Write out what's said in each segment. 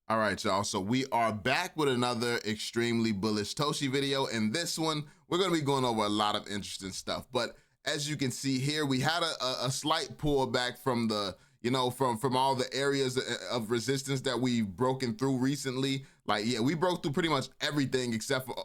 All right, y'all. So we are back with another extremely bullish Toshi video. In this one, we're going to be going over a lot of interesting stuff. But as you can see here, we had a slight pullback from the, from all the areas of resistance that we've broken through recently. Like, yeah, we broke through pretty much everything except for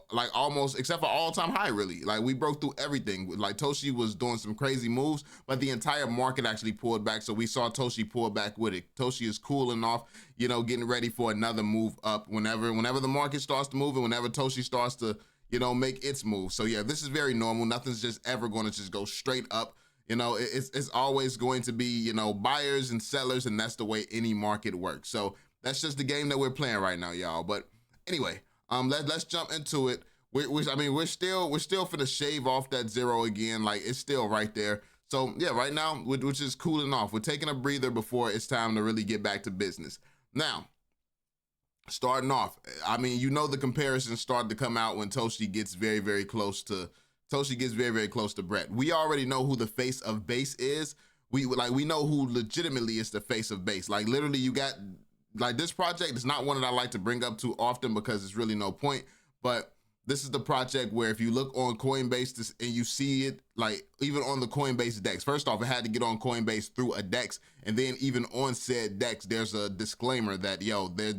except for all-time high, really. Like, we broke through everything. Like, Toshi was doing some crazy moves, but the entire market actually pulled back. So we saw Toshi pull back with it. Toshi is cooling off, getting ready for another move up whenever the market starts to move and whenever Toshi starts to, make its move. So yeah, this is very normal. Nothing's just ever going to just go straight up. It's always going to be, buyers and sellers, and that's the way any market works. So that's just the game that we're playing right now, y'all. But anyway, let's jump into it. We're still finna shave off that zero again. Like, it's still right there. So yeah, right now we're just cooling off. We're taking a breather before it's time to really get back to business. Now, starting off, the comparisons start to come out when Toshi gets very, very close to Brett. We already know who the face of base is. We know who legitimately is the face of base. Like, literally, you got, like, this project is not one that I like to bring up too often because it's really no point. But this is the project where if you look on Coinbase and you see it, like, even on the Coinbase DEX, first off, it had to get on Coinbase through a DEX. And then even on said DEX, there's a disclaimer that,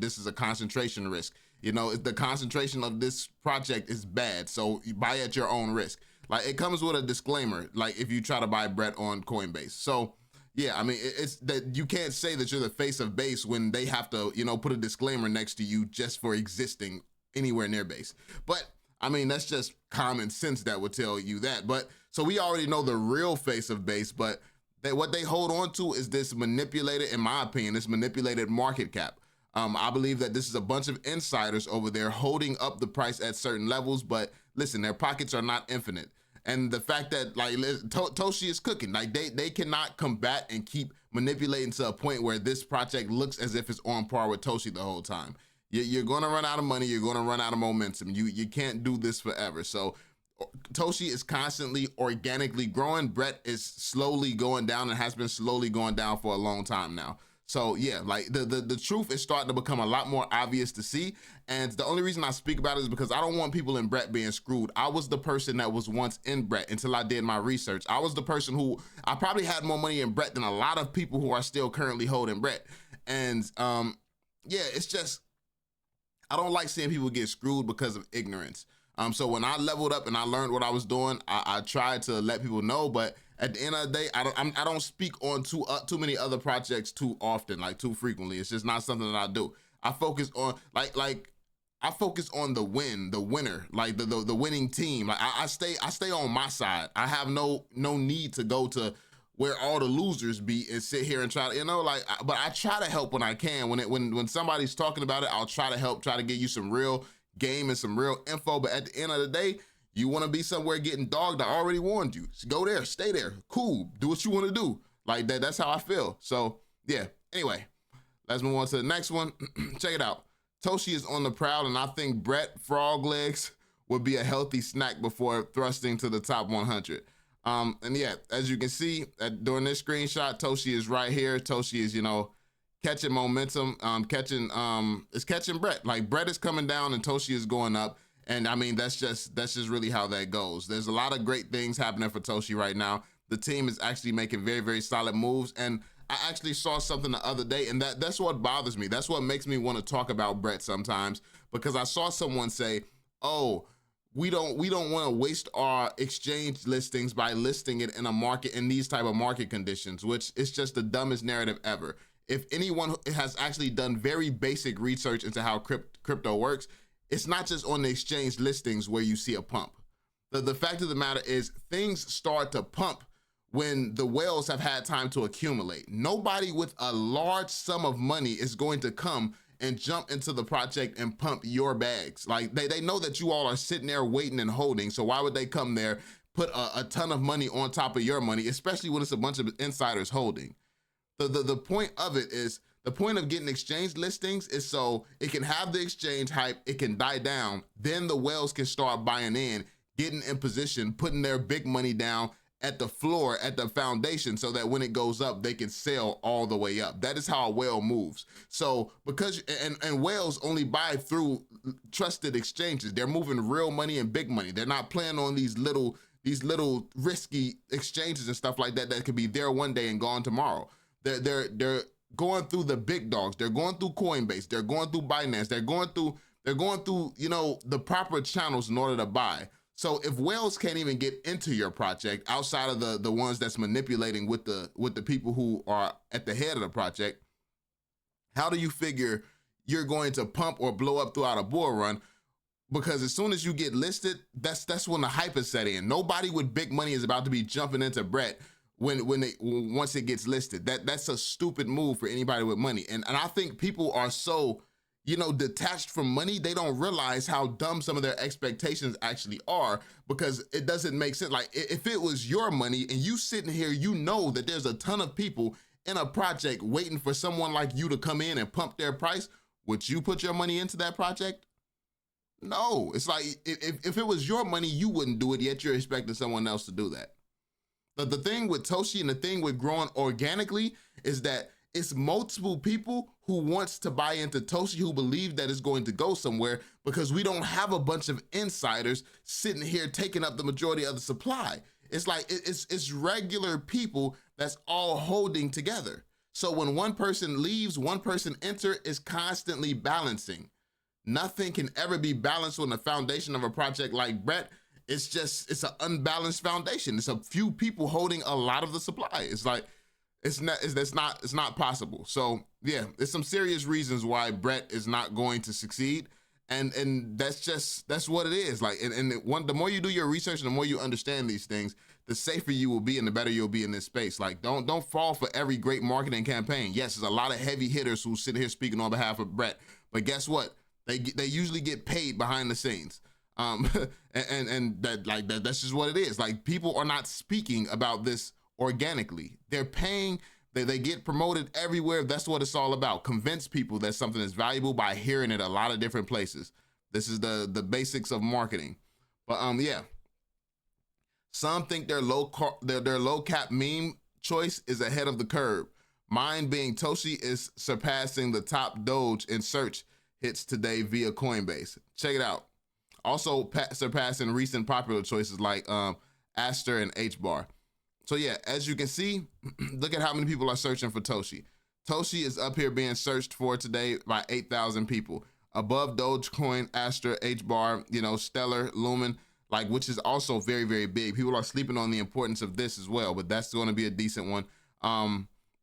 this is a concentration risk. The concentration of this project is bad. So you buy at your own risk. Like, it comes with a disclaimer, like, if you try to buy Brett on Coinbase. So yeah, it's that you can't say that you're the face of base when they have to, put a disclaimer next to you just for existing anywhere near base. But that's just common sense that would tell you that. But so we already know the real face of base, but what they hold on to is this manipulated, in my opinion, this manipulated market cap. I believe that this is a bunch of insiders over there holding up the price at certain levels, but listen, their pockets are not infinite. And the fact that, like, Toshi is cooking, like, they cannot combat and keep manipulating to a point where this project looks as if it's on par with Toshi the whole time. You're going to run out of money. You're going to run out of momentum. You can't do this forever. So Toshi is constantly organically growing. Brett is slowly going down and has been slowly going down for a long time now. So yeah, like, the truth is starting to become a lot more obvious to see. And the only reason I speak about it is because I don't want people in Brett being screwed. I was the person that was once in Brett until I did my research. I was the person who, I probably had more money in Brett than a lot of people who are still currently holding Brett. And yeah, it's just, I don't like seeing people get screwed because of ignorance. So when I leveled up and I learned what I was doing, I tried to let people know, but at the end of the day, I don't speak on too many other projects too often, like too frequently. It's just not something that I do. I focus on I focus on the winner, like the winning team. Like, I stay on my side. I have no need to go to where all the losers be and sit here and try to, but I try to help when I can. When somebody's talking about it, I'll try to help, try to give you some real game and some real info. But at the end of the day, you want to be somewhere getting dogged, I already warned you. So go there, stay there, cool, do what you want to do. Like, that's how I feel. So yeah, anyway, let's move on to the next one. Check it out. Toshi is on the prowl, and I think Brett Frog Legs would be a healthy snack before thrusting to the top 100. And yeah, as you can see during this screenshot, Toshi is right here. Toshi is, catching momentum, is catching Brett. Like, Brett is coming down and Toshi is going up. And that's just really how that goes. There's a lot of great things happening for Toshi right now. The team is actually making very, very solid moves. And I actually saw something the other day, and that's what bothers me. That's what makes me want to talk about Brett sometimes, because I saw someone say, oh, we don't want to waste our exchange listings by listing it in a market in these type of market conditions, which is just the dumbest narrative ever. If anyone has actually done very basic research into how crypto works, it's not just on the exchange listings where you see a pump. The fact of the matter is, things start to pump when the whales have had time to accumulate. Nobody with a large sum of money is going to come and jump into the project and pump your bags. Like, they know that you all are sitting there waiting and holding, so why would they come there, put a ton of money on top of your money, especially when it's a bunch of insiders holding? The point of it is, the point of getting exchange listings is so it can have the exchange hype, it can die down, then the whales can start buying in, getting in position, putting their big money down, at the floor, at the foundation, so that when it goes up, they can sail all the way up. That is how a whale moves. So because, and whales only buy through trusted exchanges. They're moving real money and big money. They're not playing on these little risky exchanges and stuff like that that could be there one day and gone tomorrow. They're going through the big dogs. They're going through Coinbase. They're going through Binance. They're going through, you know, the proper channels in order to buy. So if whales can't even get into your project outside of the ones that's manipulating with the people who are at the head of the project, how do you figure you're going to pump or blow up throughout a bull run? Because as soon as you get listed, that's when the hype is set in. Nobody with big money is about to be jumping into Brett once it gets listed. That's a stupid move for anybody with money. And I think people are so, you know, detached from money, they don't realize how dumb some of their expectations actually are, because it doesn't make sense. Like, if it was your money and you sitting here, you know that there's a ton of people in a project waiting for someone like you to come in and pump their price, would you put your money into that project? No. It's like, if it was your money, you wouldn't do it, yet you're expecting someone else to do that. But the thing with Toshi and the thing with growing organically is that it's multiple people who wants to buy into Toshi, who believe that it's going to go somewhere, because we don't have a bunch of insiders sitting here taking up the majority of the supply. It's like, it's regular people that's all holding together. So when one person leaves, one person enter, is constantly balancing. Nothing can ever be balanced on the foundation of a project like Brett. It's an unbalanced foundation. It's a few people holding a lot of the supply. It's like, it's not possible. So yeah, there's some serious reasons why Brett is not going to succeed. And that's what it is. Like, the more you do your research and the more you understand these things, the safer you will be and the better you'll be in this space. Like, don't fall for every great marketing campaign. Yes, there's a lot of heavy hitters who sit here speaking on behalf of Brett, but guess what? They usually get paid behind the scenes. And that's just what it is. Like, people are not speaking about this organically. They're paying, they get promoted everywhere. That's what it's all about. Convince people that something is valuable by hearing it a lot of different places. This is the basics of marketing. But yeah, some think their low cap meme choice is ahead of the curve. Mine being Toshi is surpassing the top Doge in search hits today via Coinbase. Check it out. Also surpassing recent popular choices like Aster and H-Bar. So yeah, as you can see, look at how many people are searching for Toshi. Toshi is up here being searched for today by 8,000 people. Above Dogecoin, Aster, H-Bar, you know, Stellar, Lumen, like, which is also very, very big. People are sleeping on the importance of this as well, but that's going to be a decent one.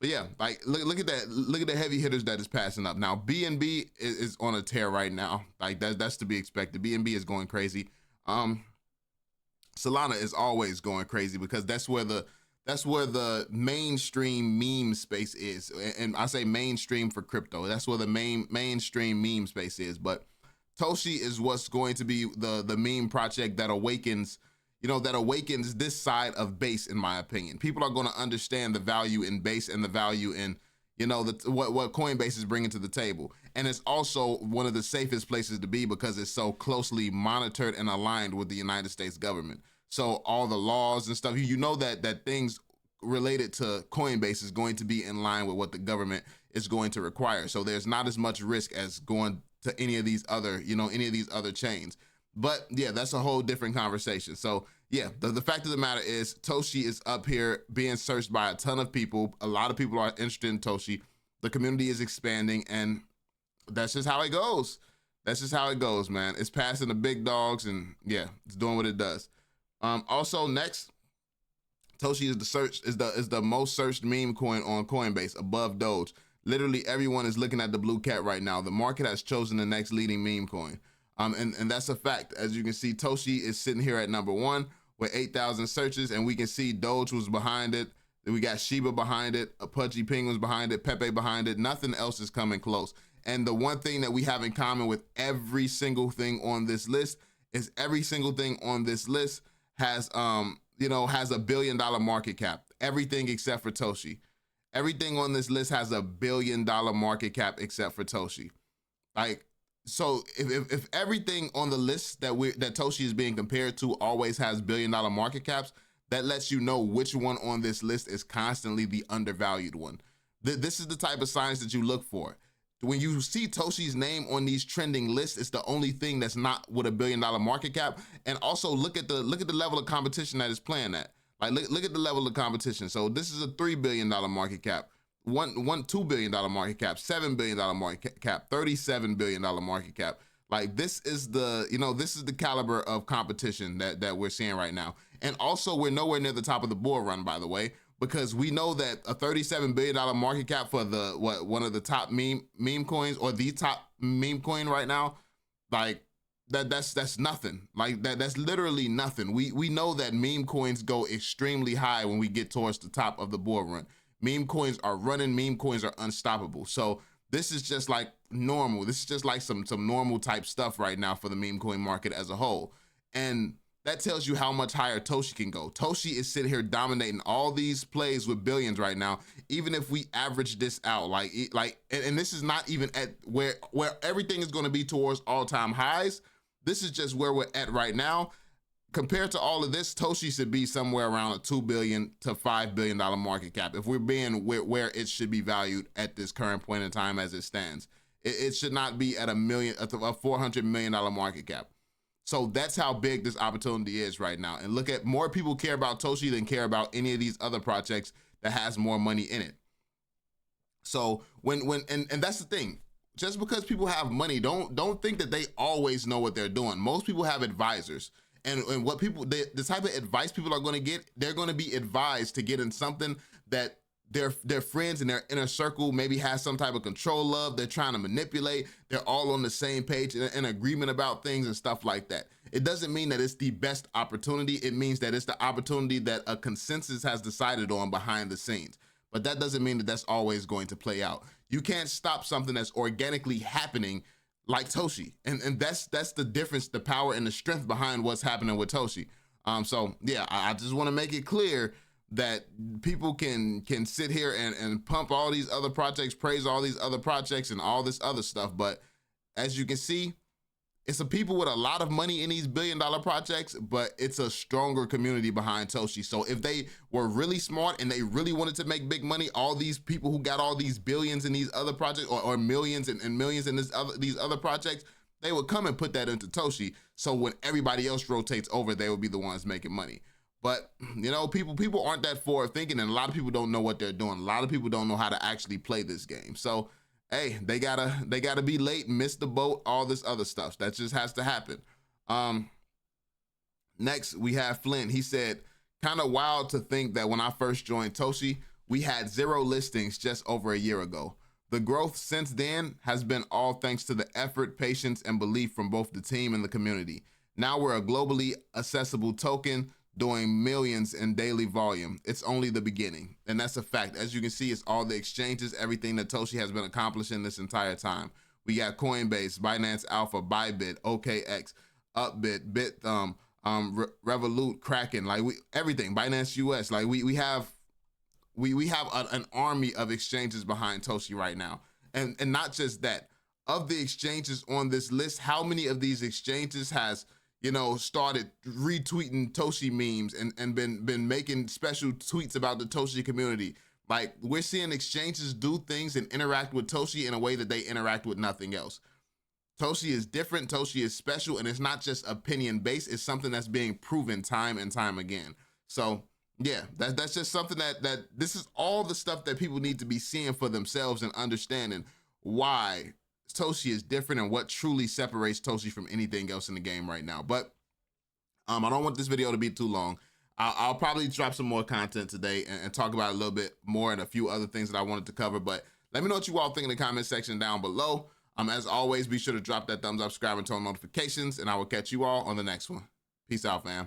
But yeah, like, look at that. Look at the heavy hitters that is passing up. Now, BNB is on a tear right now. Like, that's to be expected. BNB is going crazy. Solana is always going crazy, because that's where the mainstream meme space is. And I say mainstream for crypto. That's where the mainstream meme space is. But Toshi is what's going to be the meme project that awakens, you know, that awakens this side of base, in my opinion. People are going to understand the value in base and the value in, you know, what Coinbase is bringing to the table. And it's also one of the safest places to be, because it's so closely monitored and aligned with the United States government. So all the laws and stuff, you know, that things related to Coinbase is going to be in line with what the government is going to require. So there's not as much risk as going to any of these other, you know, any of these other chains. But yeah, that's a whole different conversation. So yeah, the fact of the matter is Toshi is up here being searched by a ton of people. A lot of people are interested in Toshi. The community is expanding, and that's just how it goes. That's just how it goes, man. It's passing the big dogs, and yeah, it's doing what it does. Also next, Toshi is the most searched meme coin on Coinbase, above Doge. Literally everyone is looking at the blue cat right now. The market has chosen the next leading meme coin. And that's a fact. As you can see, Toshi is sitting here at number 1 with 8,000 searches, and we can see Doge was behind it. Then we got Shiba behind it, a Pudgy Penguins behind it, Pepe behind it. Nothing else is coming close. And the one thing that we have in common with every single thing on this list is every single thing on this list has has $1 billion market cap. Everything except for Toshi. Everything on this list has $1 billion market cap except for Toshi. Like, so if everything on the list that Toshi is being compared to always has $1 billion market caps, that lets you know which one on this list is constantly the undervalued one. This is the type of signs that you look for. When you see Toshi's name on these trending lists, it's the only thing that's not with $1 billion market cap. And also look at the level of competition that it's playing at. Like look at the level of competition. So this is a $3 billion market cap, $2 billion market cap, $7 billion market cap, $37 billion market cap. Like this is the, this is the caliber of competition that we're seeing right now. And also we're nowhere near the top of the bull run, by the way, because we know that a $37 billion market cap for one of the top meme coins, or the top meme coin right now, like that's nothing. Like that's literally nothing. We know that meme coins go extremely high when we get towards the top of the bull run. Meme coins are running, meme coins are unstoppable. So this is just like normal. This is just like some normal type stuff right now for the meme coin market as a whole. And that tells you how much higher Toshi can go. Toshi is sitting here dominating all these plays with billions right now. Even if we average this out, and this is not even at where everything is going to be towards all-time highs. This is just where we're at right now. Compared to all of this, Toshi should be somewhere around a $2 billion to $5 billion market cap. If we're being where it should be valued at this current point in time as it stands, it should not be at a $400 million market cap. So that's how big this opportunity is right now. And look at, more people care about Toshi than care about any of these other projects that has more money in it. So and that's the thing. Just because people have money, don't think that they always know what they're doing. Most people have advisors. And what people, the type of advice people are going to get, they're going to be advised to get in something that their friends in their inner circle maybe has some type of control of. They're trying to manipulate. They're all on the same page, in agreement about things and stuff like that. It doesn't mean that it's the best opportunity. It means that it's the opportunity that a consensus has decided on behind the scenes. But that doesn't mean that that's always going to play out. You can't stop something that's organically happening like Toshi. And that's the difference, the power and the strength behind what's happening with Toshi. So yeah, I just want to make it clear that people can sit here and pump all these other projects, praise all these other projects and all this other stuff. But as you can see, it's some people with a lot of money in these billion-dollar projects, but it's a stronger community behind Toshi. So if they were really smart and they really wanted to make big money, all these people who got all these billions in these other projects, or millions and millions in these other projects, they would come and put that into Toshi. So when everybody else rotates over, they would be the ones making money. But people aren't that forward thinking, and a lot of people don't know what they're doing. A lot of people don't know how to actually play this game. So hey, they gotta be late, miss the boat, all this other stuff. That just has to happen. Next we have Flynn. He said, kind of wild to think that when I first joined Toshi, we had 0 listings just over a year ago. The growth since then has been all thanks to the effort, patience, and belief from both the team and the community. Now we're a globally accessible token doing millions in daily volume. It's only the beginning. And that's a fact. As you can see, it's all the exchanges, everything that Toshi has been accomplishing this entire time. We got Coinbase, Binance Alpha, Bybit, OKX, Upbit, Revolut, Kraken, everything, Binance US. Like we have an army of exchanges behind Toshi right now. And not just that, of the exchanges on this list, how many of these exchanges has started retweeting Toshi memes and been making special tweets about the Toshi community? Like, we're seeing exchanges do things and interact with Toshi in a way that they interact with nothing else. Toshi is different, Toshi is special, and it's not just opinion based, it's something that's being proven time and time again. So yeah, that's just something that this is all the stuff that people need to be seeing for themselves and understanding why Toshi is different and what truly separates Toshi from anything else in the game right now. But I don't want this video to be too long. I'll probably drop some more content today and talk about it a little bit more and a few other things that I wanted to cover. But let me know what you all think in the comment section down below. As always, be sure to drop that thumbs up, subscribe, and turn on notifications, and I will catch you all on the next one. Peace out, fam.